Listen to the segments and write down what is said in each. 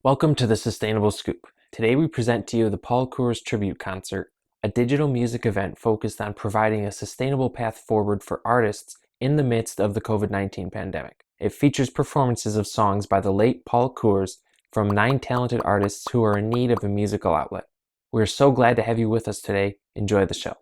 Welcome to the Sustainable Scoop. Today we present to you the Paul Koors Tribute Concert, a digital music event focused on providing a sustainable path forward for artists in the midst of the COVID-19 pandemic. It features performances of songs by the late Paul Koors from 9 talented artists who are in need of a musical outlet. We are so glad to have you with us today. Enjoy the show.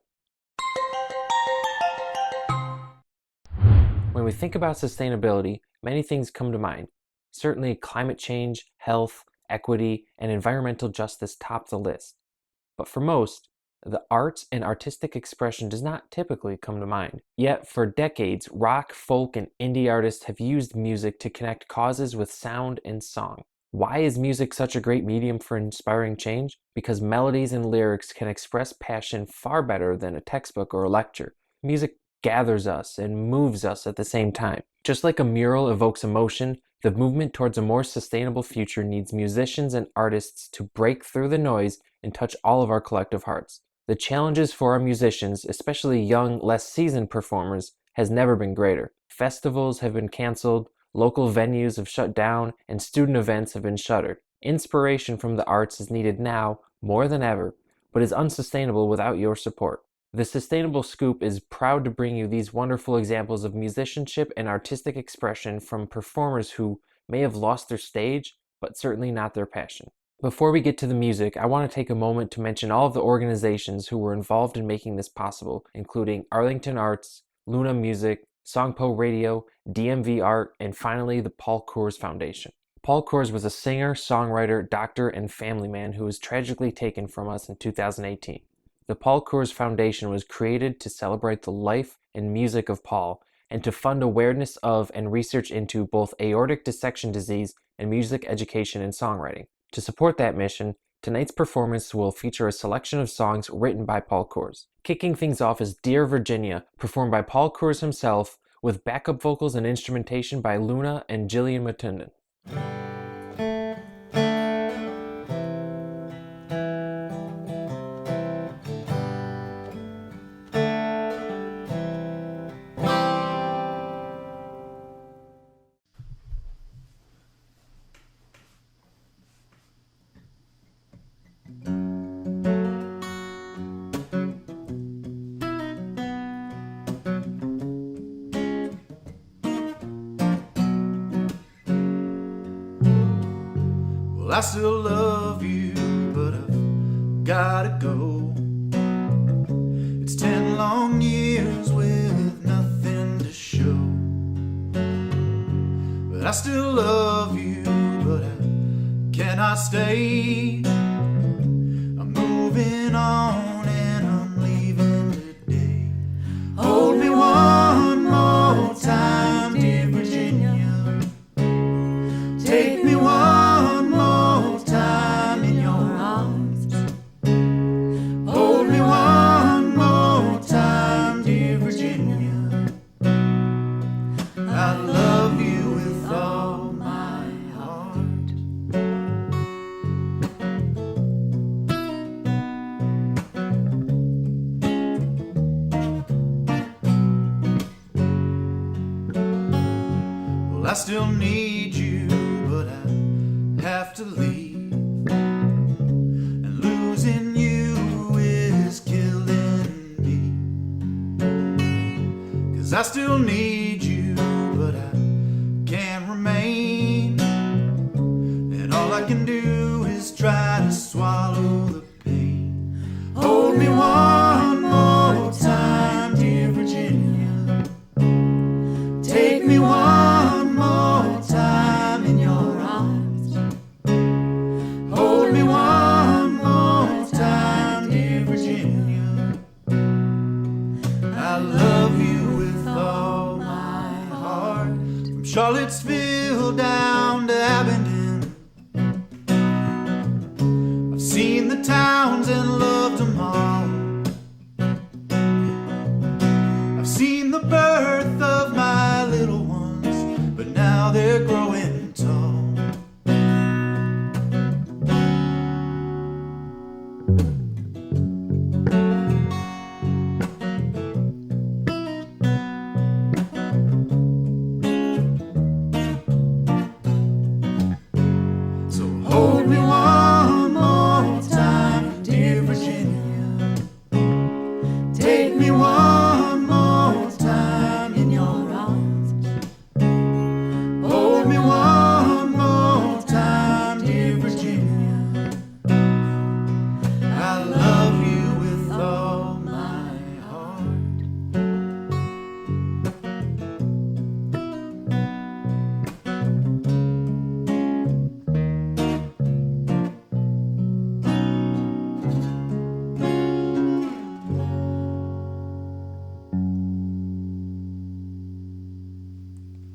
When we think about sustainability, many things come to mind. Certainly climate change, health, equity, and environmental justice top the list. But for most, the arts and artistic expression does not typically come to mind. Yet for decades, rock, folk, and indie artists have used music to connect causes with sound and song. Why is music such a great medium for inspiring change? Because melodies and lyrics can express passion far better than a textbook or a lecture. Music gathers us and moves us at the same time. Just like a mural evokes emotion, the movement towards a more sustainable future needs musicians and artists to break through the noise and touch all of our collective hearts. The challenges for our musicians, especially young, less seasoned performers, has never been greater. Festivals have been canceled, local venues have shut down, and student events have been shuttered. Inspiration from the arts is needed now more than ever, but is unsustainable without your support. The Sustainable Scoop is proud to bring you these wonderful examples of musicianship and artistic expression from performers who may have lost their stage, but certainly not their passion. Before we get to the music, I want to take a moment to mention all of the organizations who were involved in making this possible, including Arlington Arts, Luna Music, Songpo Radio, DMV Art, and finally the Paul Koors Foundation. Paul Koors was a singer, songwriter, doctor, and family man who was tragically taken from us in 2018. The Paul Koors Foundation was created to celebrate the life and music of Paul and to fund awareness of and research into both aortic dissection disease and music education and songwriting. To support that mission, tonight's performance will feature a selection of songs written by Paul Koors. Kicking things off is Dear Virginia, performed by Paul Koors himself, with backup vocals and instrumentation by Luna and Jillian Matundan. I still love you, but I've gotta go. It's 10 long years with nothing to show. But I still love you, but I cannot stay. I'm moving on and I'm leaving today. Hold me one more time, dear Virginia. Take me one I still need you, but I have to leave. And losing you is killing me. 'Cause I still need you, but I can't remain. And all I can do is try to swallow the pain. Hold me one more time, dear Virginia. Take me one more time in your arms. Hold me one more time, dear Virginia. I love you with all my heart. From Charlottesville down to Abingdon,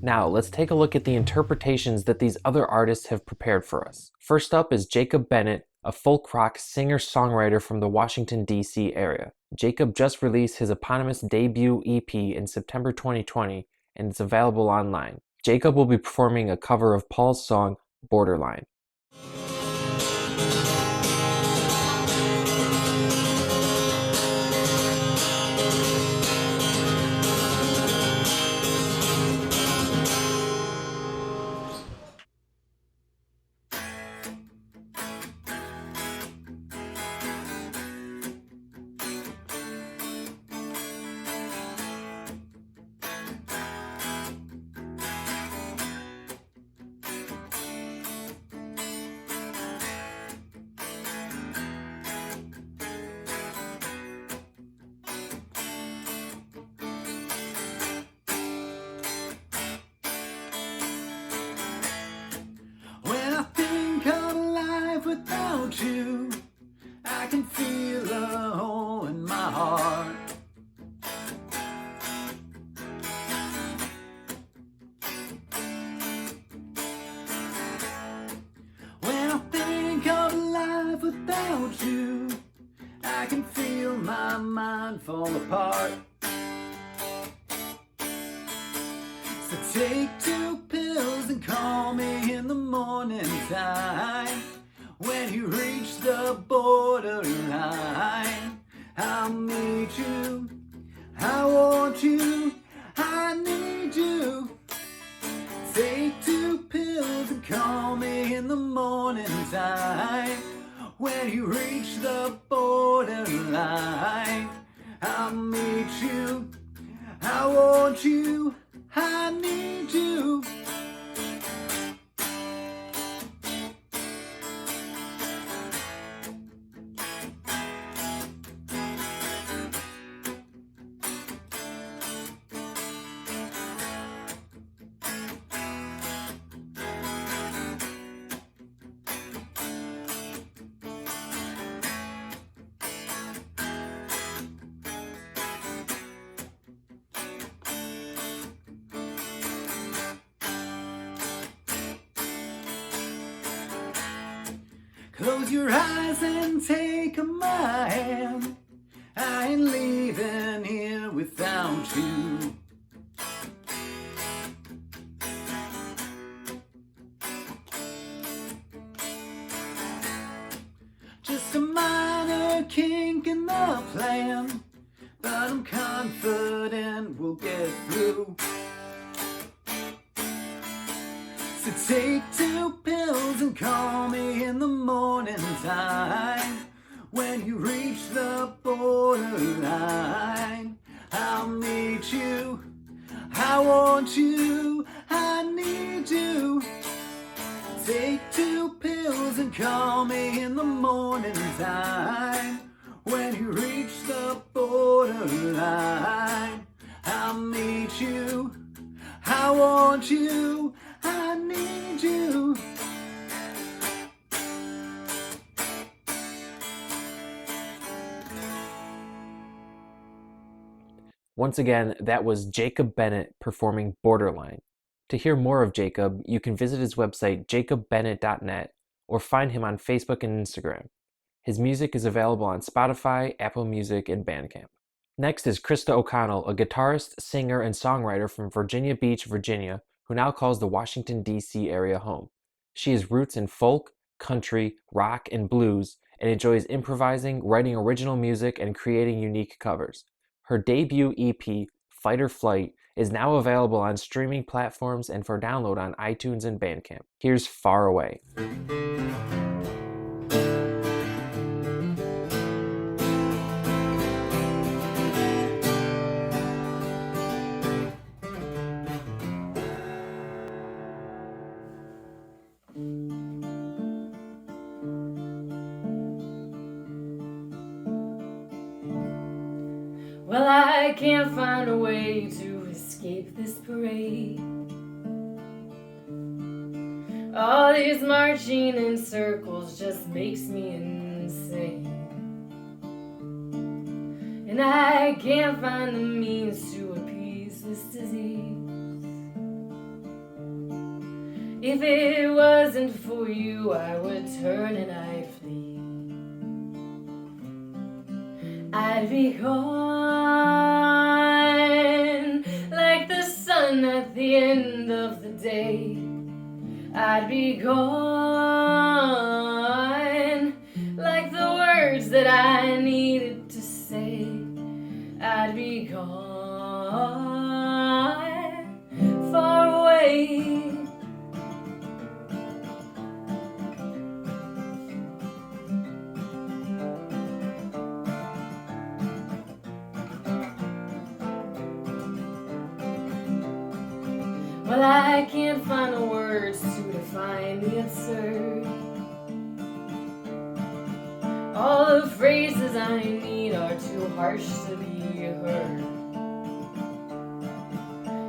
Now, let's take a look at the interpretations that these other artists have prepared for us. First up is Jacob Bennet, a folk rock singer-songwriter from the Washington, D.C. area. Jacob just released his eponymous debut EP in September 2020, and it's available online. Jacob will be performing a cover of Paul's song, Borderline. Without you, I can feel a hole in my heart. When I think of life without you, I can feel my mind fall apart. So take 2 pills and call me in the morning time. When you reach the borderline, I'll meet you, I want you, I need you. Take 2 pills and call me in the morning time. When you reach the borderline, I'll meet you, I want you, I need you. Close your eyes and take my hand. I ain't leaving here without you. Just a minor kink in the plan, but I'm confident we'll get through. So take 2 pills and call me in the morning time. When you reach the borderline, I'll meet you, I want you, I need you. Take 2 pills and call me in the morning time. When you reach the borderline, I'll meet you, I want you, I need you. Once again, that was Jacob Bennet performing Borderline. To hear more of Jacob, you can visit his website jacobbennet.net or find him on Facebook and Instagram. His music is available on Spotify, Apple Music, and Bandcamp. Next is Krista O'Connell, a guitarist, singer, and songwriter from Virginia Beach, Virginia, who now calls the Washington, D.C. area home. She has roots in folk, country, rock, and blues, and enjoys improvising, writing original music, and creating unique covers. Her debut EP, Fight or Flight, is now available on streaming platforms and for download on iTunes and Bandcamp. Here's Far Away. Well, I can't find a way to escape this parade. All these marching in circles just makes me insane. And I can't find the means to appease this disease. If it wasn't for you, I would turn and I'd flee. I'd be gone like the sun at the end of the day. I'd be gone like the words that I needed to say. I'd be gone far away. Well, I can't find the words to define the absurd. All the phrases I need are too harsh to be heard.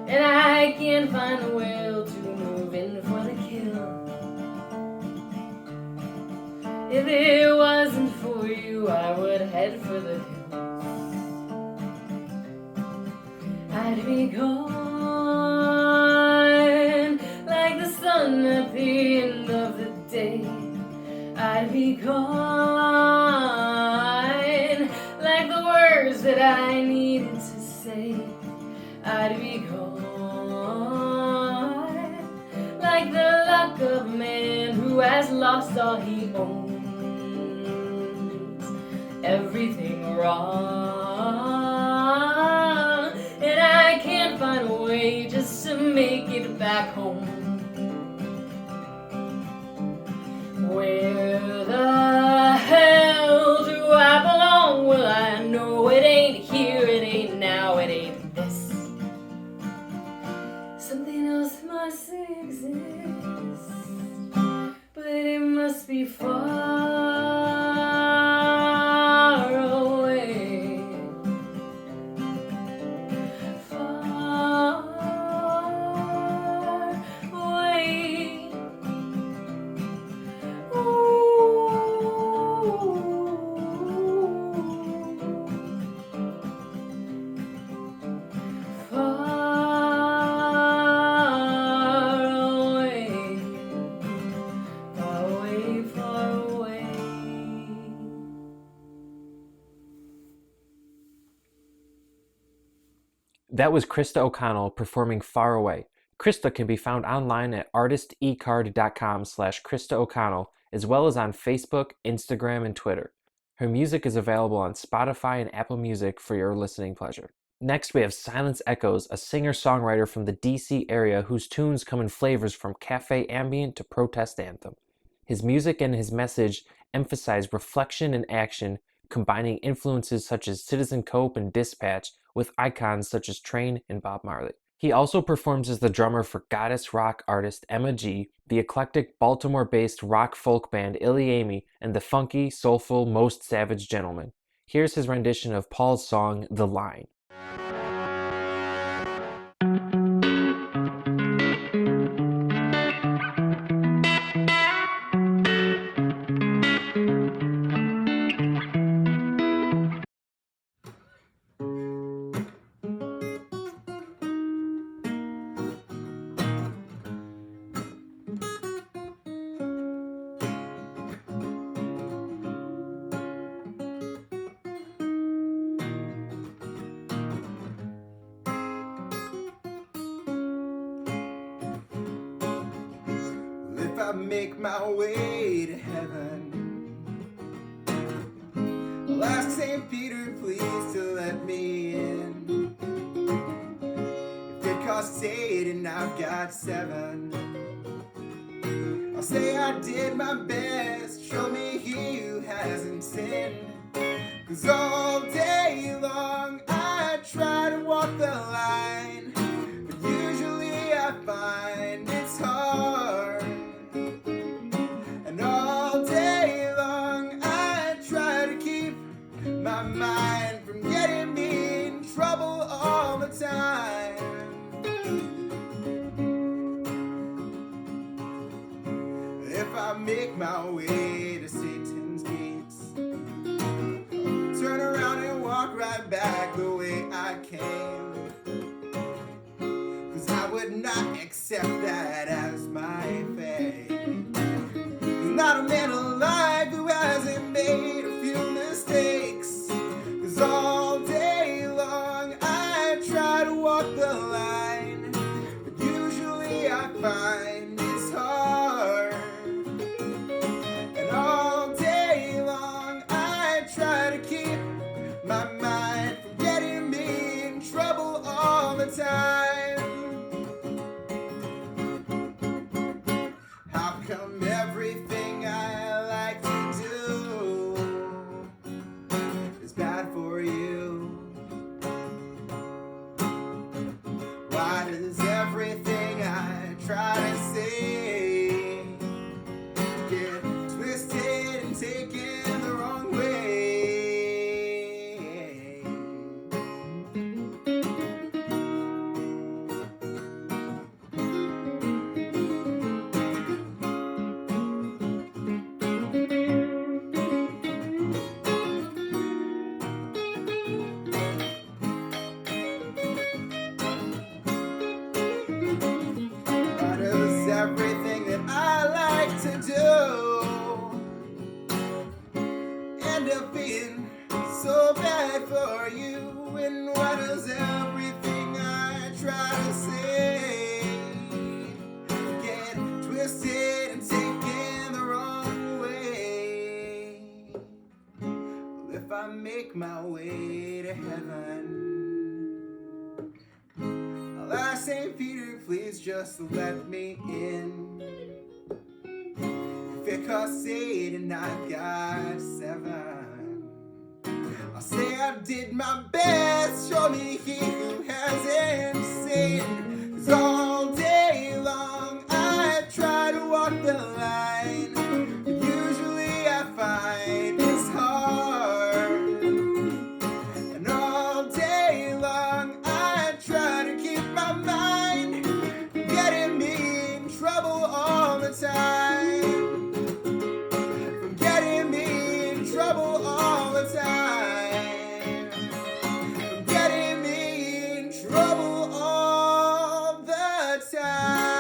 And I can't find the will to move in for the kill. If it wasn't for you, I would head for the hills. I'd be gone like the sun at the end of the day. I'd be gone like the words that I needed to say. I'd be gone like the luck of a man who has lost all he owns, everything wrong, and I can't find a way just to make it back home. Where the hell do I belong? Well, I know it ain't here, it ain't now, it ain't this. Something else must exist, but it must be far away. Far away. That was Krista O'Connell performing Far Away. Krista can be found online at artistecard.com/Krista O'Connell, as well as on Facebook, Instagram, and Twitter. Her music is available on Spotify and Apple Music for your listening pleasure. Next, we have Silence Echoez, a singer-songwriter from the DC area whose tunes come in flavors from cafe ambient to protest anthem. His music and his message emphasize reflection and action, combining influences such as Citizen Cope and Dispatch with icons such as Train and Bob Marley. He also performs as the drummer for goddess rock artist Emma G, the eclectic Baltimore-based rock folk band Illy Amy, and the funky, soulful Most Savage Gentleman. Here's his rendition of Paul's song, The Line. I make my way to heaven, I'll ask St. Peter please to let me in. If it costs 8 and I've got 7, I'll say I did my best. Show me he who hasn't sinned. 'Cause all day long I try to walk the line, but usually I find it's hard. And all day long I try to keep my mind from getting me in trouble all the time. If I make my way to Satan's gates, I'll turn around and walk right back the way I came. 'Cause I would not accept that as my not a man alive who hasn't made a few mistakes. 'Cause all day long I try to walk the line, but usually I find it's hard. And all day long I try to keep my mind from getting me in trouble all the time. How come everything I like to do is bad for you? Why does everything I try to say get twisted and taken the wrong way? Why does everything that I like to do end up being so bad for you? And why does everything I try to say get twisted and taken the wrong way? Well, if I make my way to heaven, I'll ask St. Peter, please just let me in. If it costs 8 and I've got 7, I'll say I did my best. Show me he who hasn't sinned. 'Cause all day long I try to walk the line, but usually I find it's hard. And all day long I try to keep my mind from getting me in trouble all the time. From getting me in trouble all the time. From getting me in trouble all the time.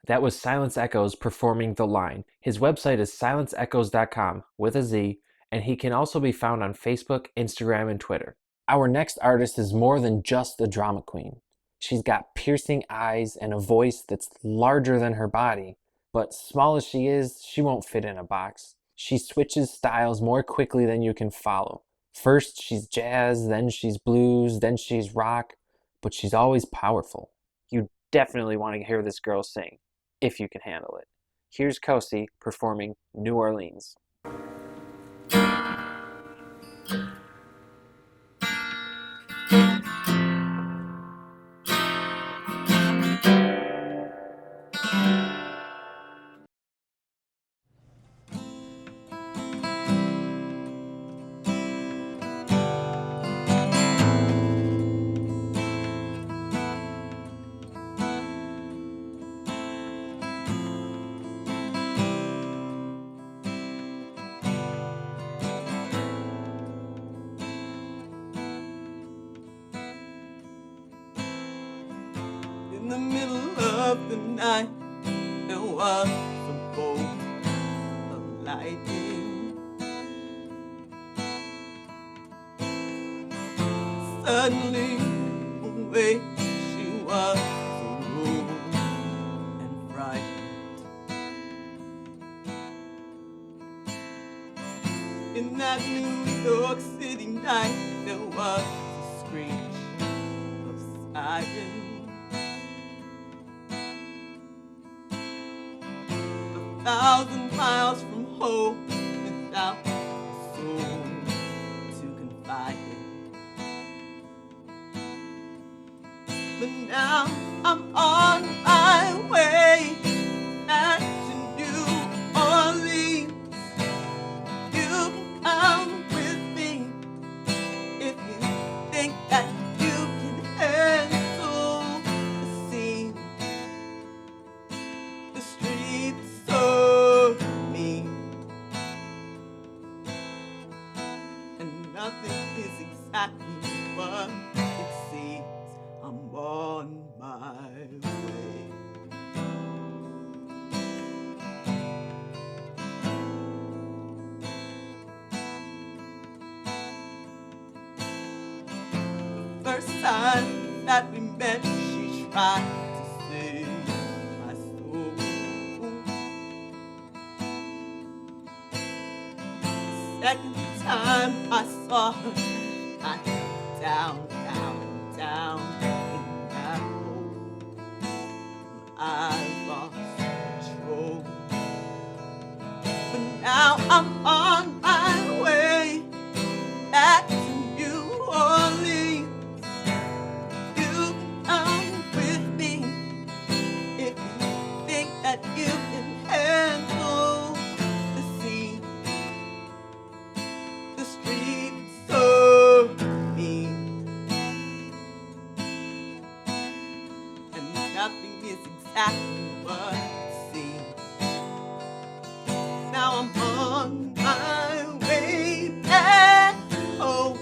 That was Silence Echoes performing The Line. His website is silenceechoes.com with a Z, and he can also be found on Facebook, Instagram, and Twitter. Our next artist is more than just a drama queen. She's got piercing eyes and a voice that's larger than her body, but small as she is, she won't fit in a box. She switches styles more quickly than you can follow. First she's jazz, then she's blues, then she's rock, but she's always powerful. You definitely want to hear this girl sing, if you can handle it. Here's Kosi performing New Orleans. In the middle of the night, there was a bolt of lightning. Suddenly, away she was, so rude and frightened. In that New York City night, there was a screech of sirens. 1,000 miles from home, without a soul to confide in. But now I'm on my way back to New Orleans. You can come with me if you think that you can handle the scene. The streets so mean, and nothing is exactly what it first time that we met, she tried to save my soul. The second time I saw her, I fell down, down, down in that hole. I lost control. But now I'm on my way back to New Orleans. You can come with me if you think that you can handle the sea. The streets so mean, and nothing is exactly what it seems. Now I'm on my way back home.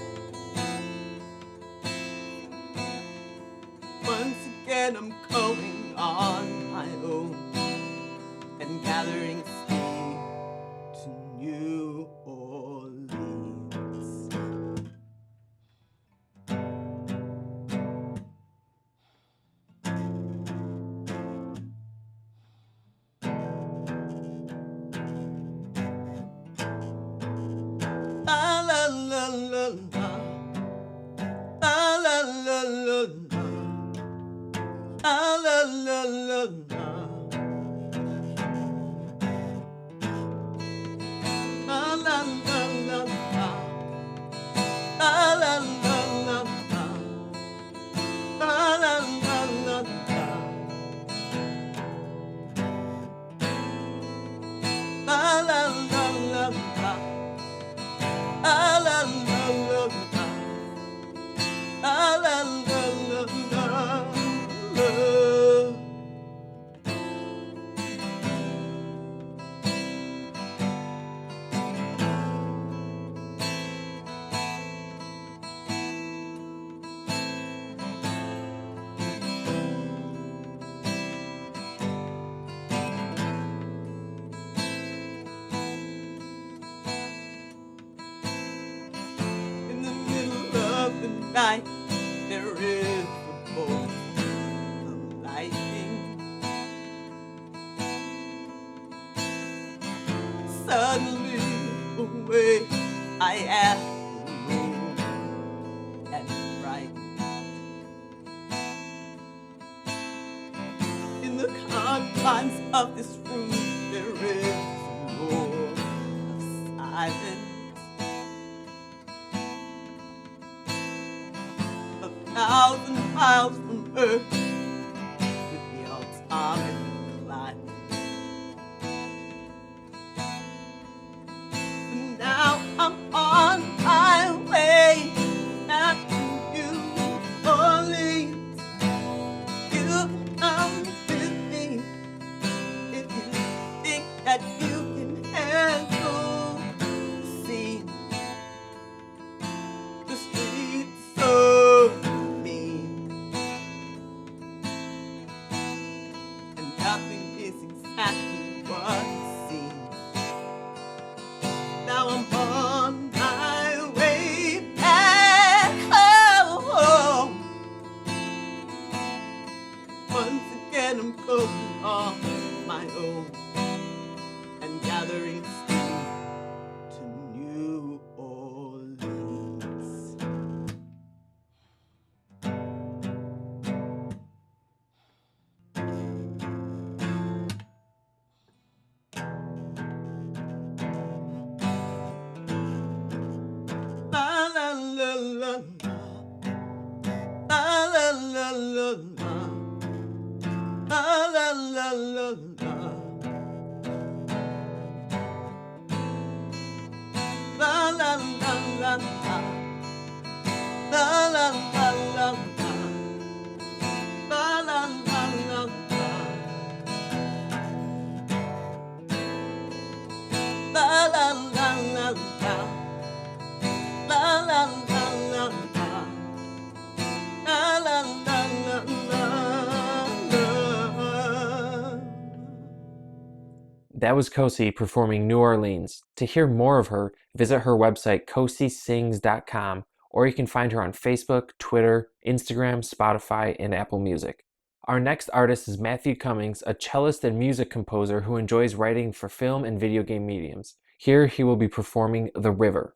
Once again I'm going on my own and gathering speed to New Orleans. La la la la la, la la la la la, la la la la la, la la la la la, la la la la la, la la la la la, la la la la la. La la la la la, la la la la la. In the middle of the night, there is a bolt of lightning. Suddenly awake, I am alone and frightened. In the confines of this room, there is more of silence. 1,000 miles from Earth, with the atomic climate. And now I'm on my way back to New Orleans. You can come with me if you think that you can handle the scene. The streets so mean, and nothing is exactly what it seems. Now I'm on my way back home. Once again I'm going on my own and gathering speed to New Orleans. La la la la la, la la la la la, la la la la la, la la la la la, la la la la la, la la la la la, la la la la la. La la la la la, la la la la la. That was Kosi performing New Orleans. To hear more of her, visit her website kosisings.com or you can find her on Facebook, Twitter, Instagram, Spotify, and Apple Music. Our next artist is Matthew Cummings, a cellist and music composer who enjoys writing for film and video game mediums. Here he will be performing The River.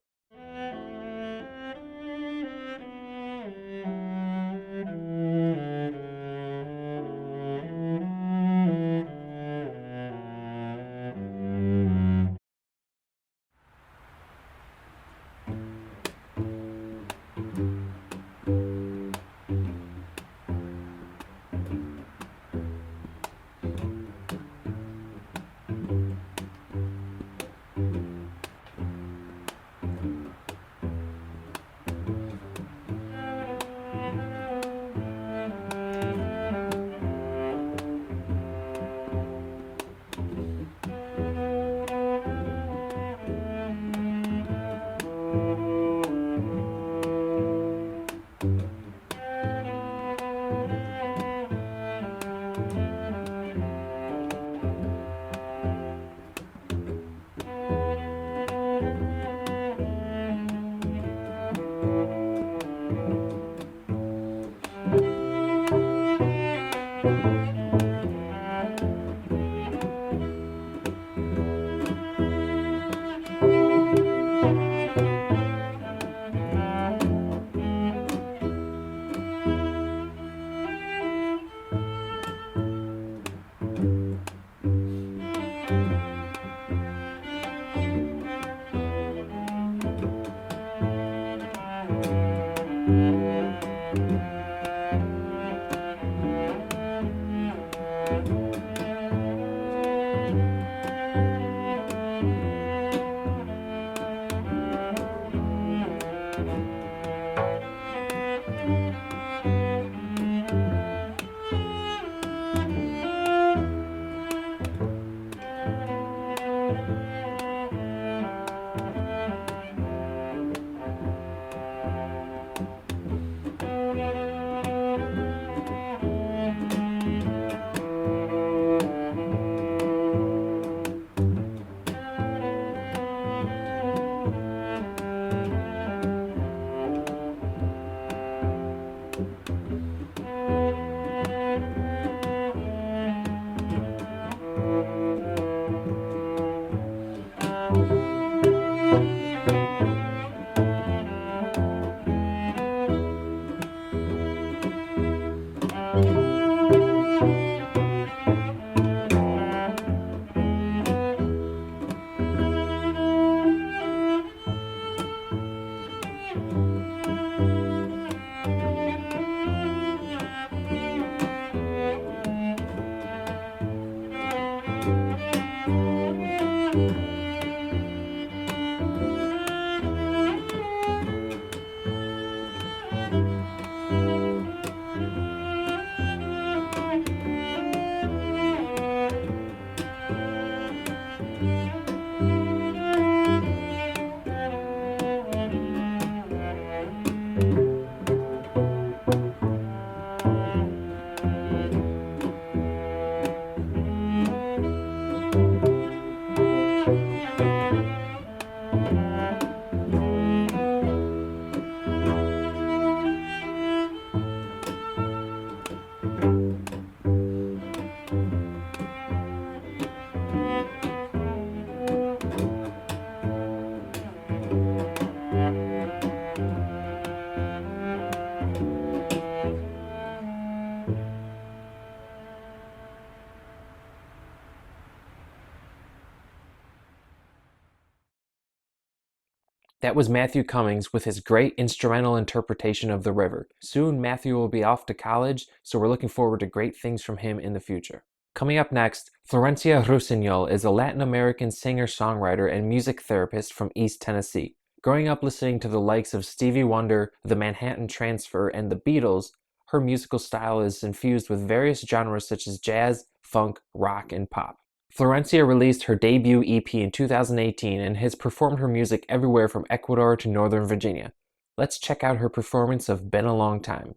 That was Matthew Cummings with his great instrumental interpretation of The River. Soon, Matthew will be off to college, so we're looking forward to great things from him in the future. Coming up next, Florencia Rusiñol is a Latin American singer-songwriter and music therapist from East Tennessee. Growing up listening to the likes of Stevie Wonder, the Manhattan Transfer, and the Beatles, her musical style is infused with various genres such as jazz, funk, rock, and pop. Florencia released her debut EP in 2018 and has performed her music everywhere from Ecuador to Northern Virginia. Let's check out her performance of Been a Long Time.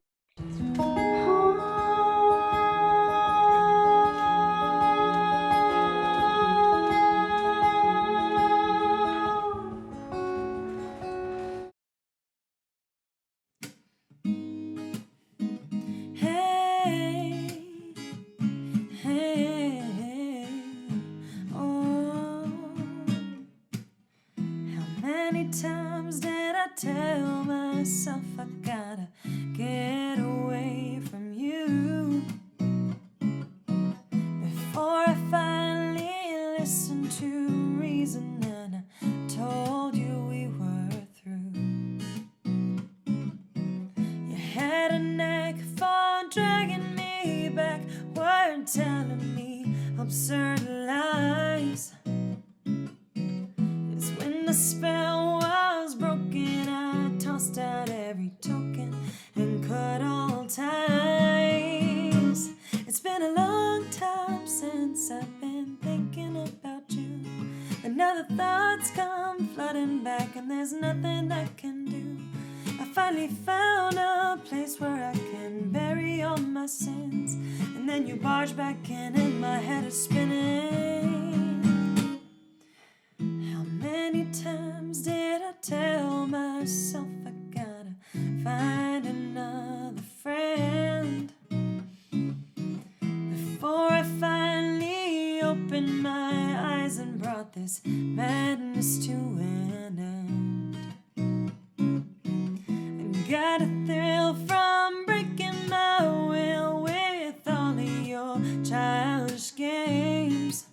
absurd lies. It's when the spell was broken, I tossed out every token and cut all ties. It's been a long time since I've been thinking about you, and now the thoughts come flooding back, and there's nothing I can do. I finally found a place where I can bury all my sins, and then you barge back in and my head is spinning. How many times did I tell myself I gotta find another friend before I finally opened my eyes and brought this madness to an end? Got a thrill from breaking my will with all of your childish games.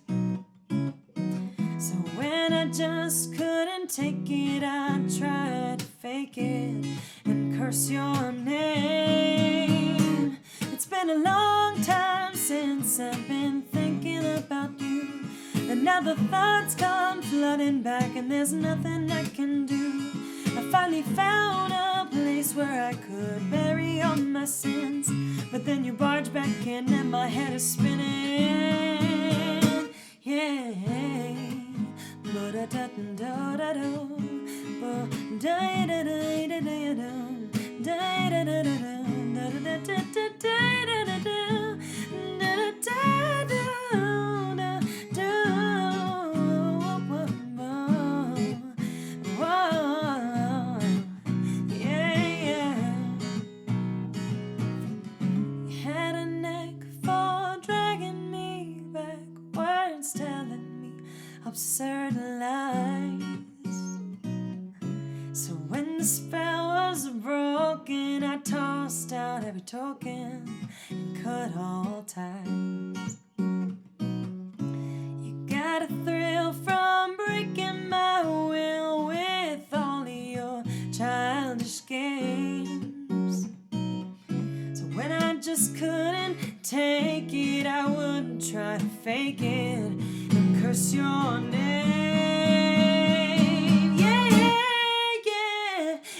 So when I just couldn't take it, I tried to fake it and curse your name. It's been a long time since I've been thinking about you, and now the thoughts come flooding back, and there's nothing I can do. I finally found a place where I could bury all my sins, but then you barge back in and my head is spinning. Yeah. Absurd lies. So when the spell was broken, I tossed out every token and cut all ties. You got a thrill from breaking my will with all of your childish games. So when I just couldn't take it, I wouldn't try to fake it, curse your name. Yeah.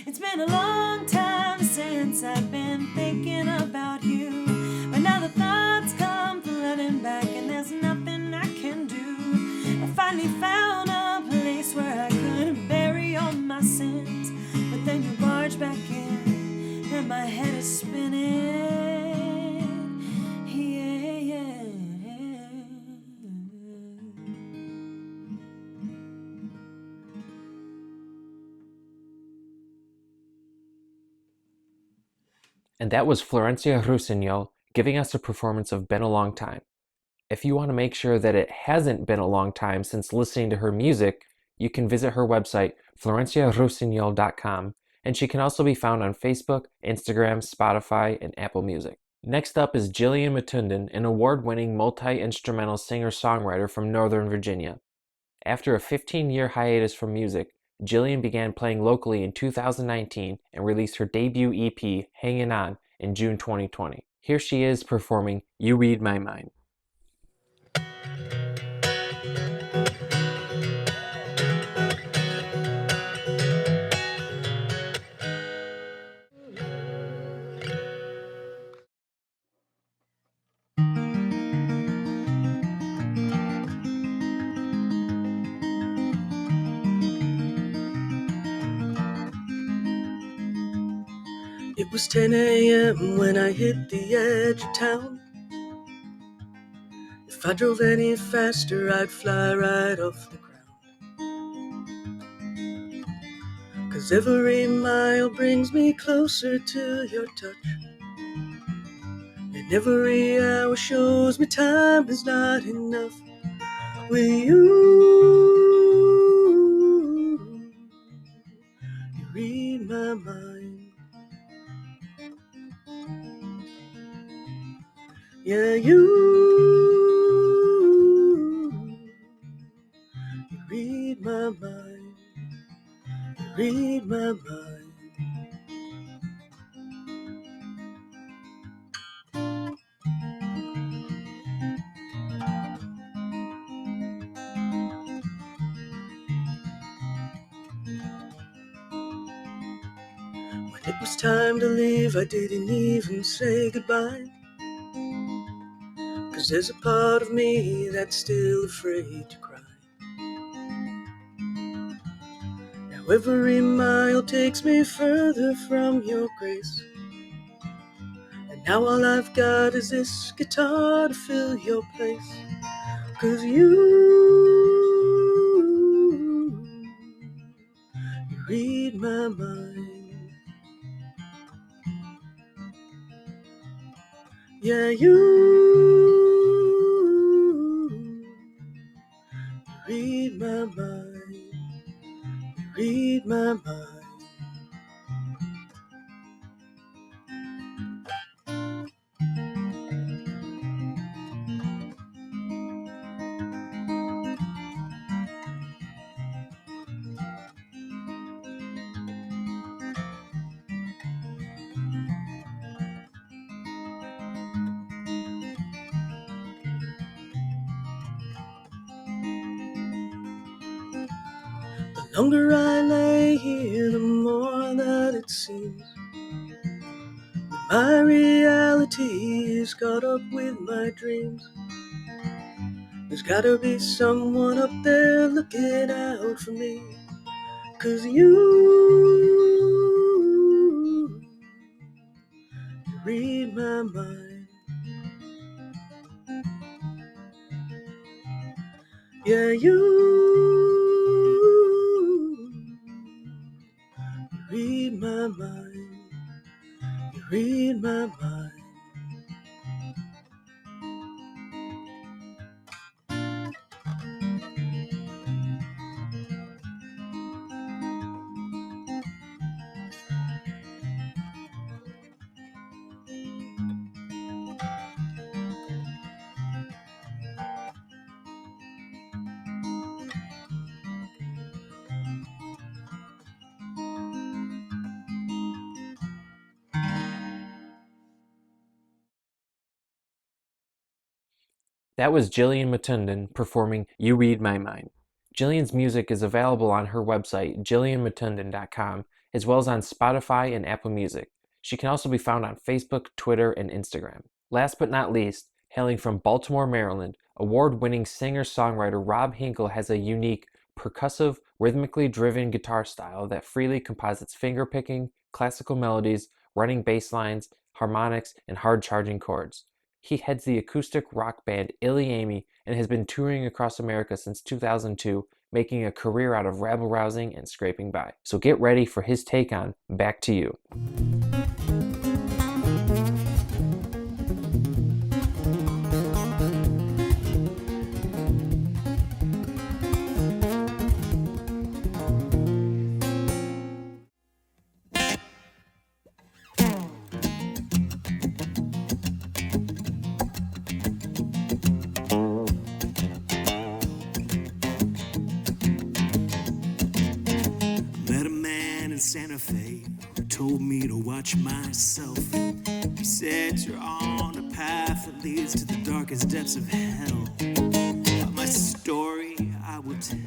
It's been a long time since I've been thinking about you, but now the thoughts come flooding back, and there's nothing I can do. I finally found a place where I could bury all my sins, but then you barge back in and my head is spinning. And that was Florencia Rusiñol giving us a performance of Been a Long Time. If you want to make sure that it hasn't been a long time since listening to her music, you can visit her website, florenciarusiñol.com, and she can also be found on Facebook, Instagram, Spotify, and Apple Music. Next up is Jillian Matundan, an award-winning multi-instrumental singer-songwriter from Northern Virginia. After a 15-year hiatus from music, Jillian began playing locally in 2019 and released her debut EP, Hangin' On, in June 2020. Here she is performing You Read My Mind. It was 10 a.m. when I hit the edge of town. If I drove any faster, I'd fly right off the ground. 'Cause every mile brings me closer to your touch, and every hour shows me time is not enough with you. You read my mind. Yeah, you read my mind. You read my mind. When it was time to leave, I didn't even say goodbye. 'Cause there's a part of me that's still afraid to cry. Now every mile takes me further from your grace. And now all I've got is this guitar to fill your place. 'Cause you read my mind. Yeah, you read my mind. You read my mind. The longer I lay here, the more that it seems that my reality is caught up with my dreams. There's gotta be someone up there looking out for me. 'Cause you read my mind. Yeah, you read my mind. You read my mind. That was Jillian Matundan performing You Read My Mind. Jillian's music is available on her website, jillianmatundan.com, as well as on Spotify and Apple Music. She can also be found on Facebook, Twitter, and Instagram. Last but not least, hailing from Baltimore, Maryland, award-winning singer-songwriter Rob Hinkal has a unique, percussive, rhythmically driven guitar style that freely composites finger-picking, classical melodies, running bass lines, harmonics, and hard-charging chords. He heads the acoustic rock band Illy Amy and has been touring across America since 2002, making a career out of rabble-rousing and scraping by. So get ready for his take on Back to You. Santa Fe told me to watch myself. He said you're on a path that leads to the darkest depths of hell. But my story I will tell.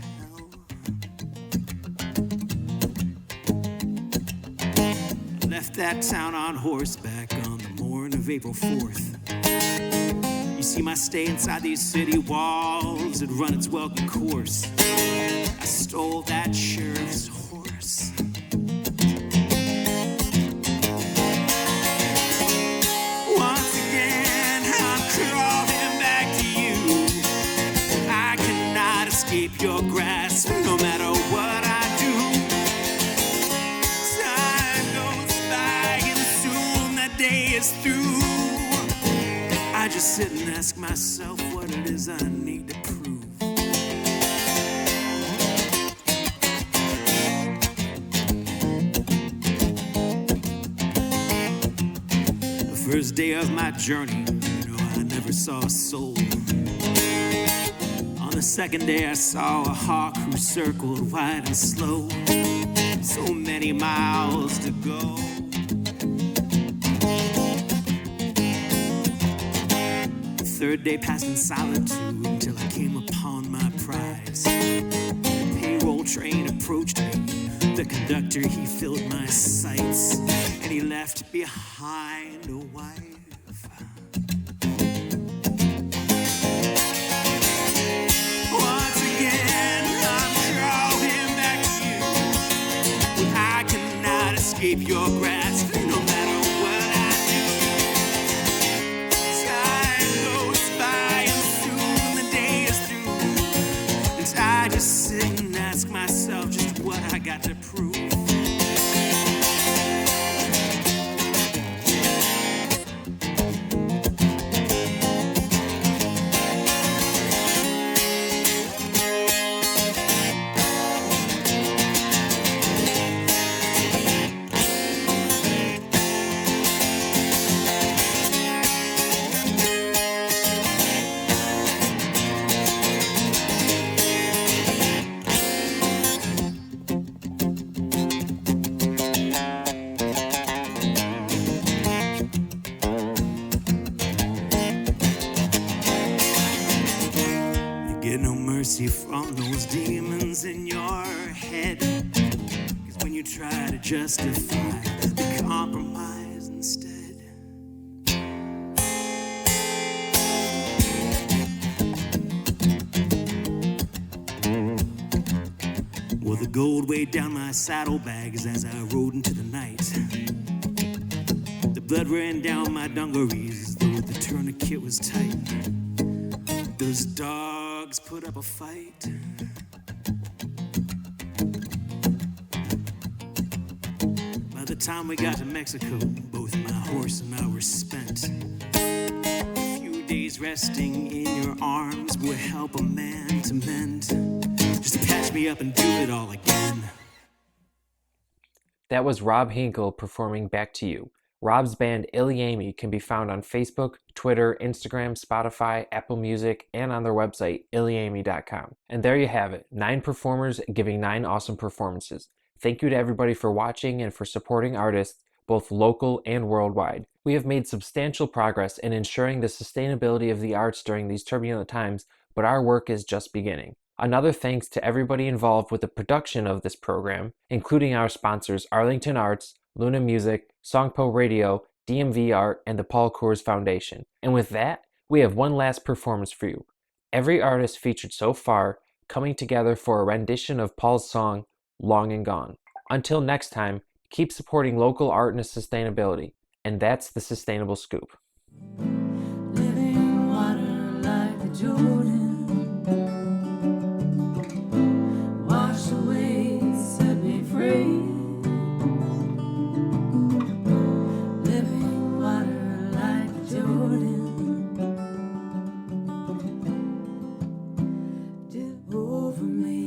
I left that town on horseback on the morning of April 4th. You see, my stay inside these city walls had run its welcome course. I stole that sheriff's horse. Your grasp, no matter what I do. Time goes by and soon that day is through. I just sit and ask myself what it is I need to prove. The first day of my journey, I never saw a soul. The second day I saw a hawk who circled wide and slow. So many miles to go. The third day passed in solitude until I came upon my prize. Payroll train approached me. The conductor, he filled my sights, and he left behind a wife. Once again, I'm drawing back to you. I cannot escape your grasp, no matter what I do. Time goes by, and soon the day is through. And I just sit and ask myself just what I got to prove. From those demons in your head, 'cause when you try to justify the compromise instead, well, the gold weighed down my saddlebags as I rode into the night. The blood ran down my dungarees as though the tourniquet was tight. Those dogs put up a fight. By the time we got to Mexico, both my horse and I were spent. A few days resting in your arms would help a man to mend. Just to patch me up and do it all again. That was Rob Hinkal performing Back to You. Rob's band Iliami can be found on Facebook, Twitter, Instagram, Spotify, Apple Music, and on their website, iliami.com. And there you have it, 9 performers giving 9 awesome performances. Thank you to everybody for watching and for supporting artists, both local and worldwide. We have made substantial progress in ensuring the sustainability of the arts during these turbulent times, but our work is just beginning. Another thanks to everybody involved with the production of this program, including our sponsors Arlington Arts, Luna Music, Songpo Radio, DMV Art, and the Paul Koors Foundation. And with that, we have one last performance for you. Every artist featured so far coming together for a rendition of Paul's song, Long and Gone. Until next time, keep supporting local art and sustainability. And that's the Sustainable Scoop. Living water like the Jordan. Wash away, set me free. Living water like the Jordan. Dip over me.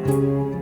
Thank